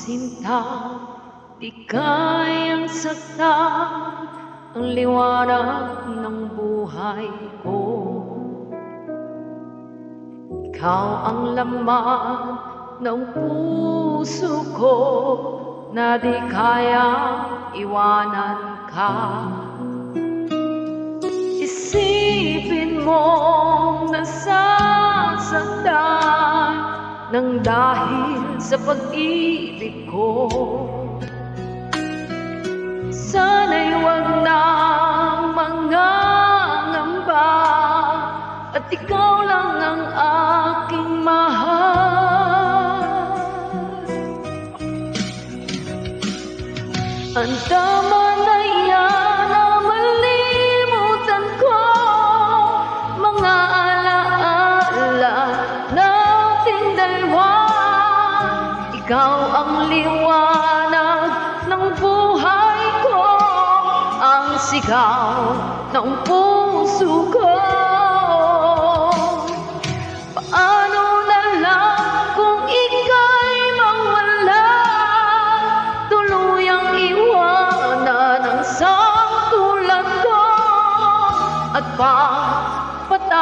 sinta, di kayang saktan ang liwanag ng buhay ko. Ikaw ang laman ng puso ko na di kayang iwanan ka. Isipin mong nasasaktan nang dahil sa pag-ibig ko. Sana'y wag nang mangangamba at ikaw lang ang aking mahal. Ang tama na yan na malimutan ko mga alaala nating dalawa. Ikaw ang liwanag ng buhay ko, ang sigaw ng puso ko. Paano na lang kung ika'y mawala, tuluyang iwanan ang tulad ko, at papatak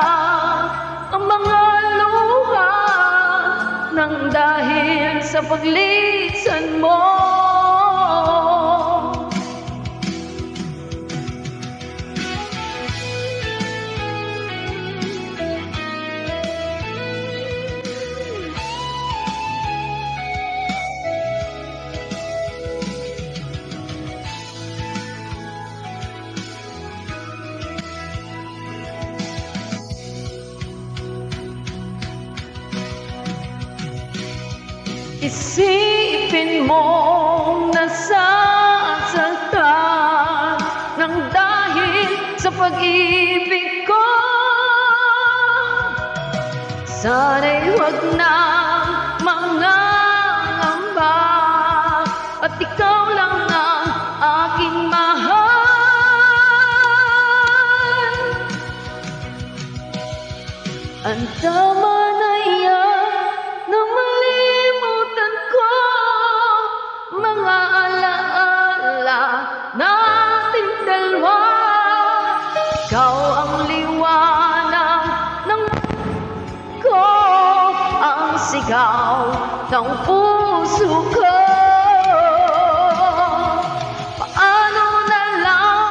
ang mga luha nang dahil sa paglisan mo. Isipin mong nasasaktan nang dahil sa pag-ibig ko. Sana'y wag nang mangangamba at ikaw lang ang aking mahal. Ang tama na yan na malimutan ko mga alaala nating dalawa. Ikaw ang liwanag ng ko, ang sigaw ng puso ko.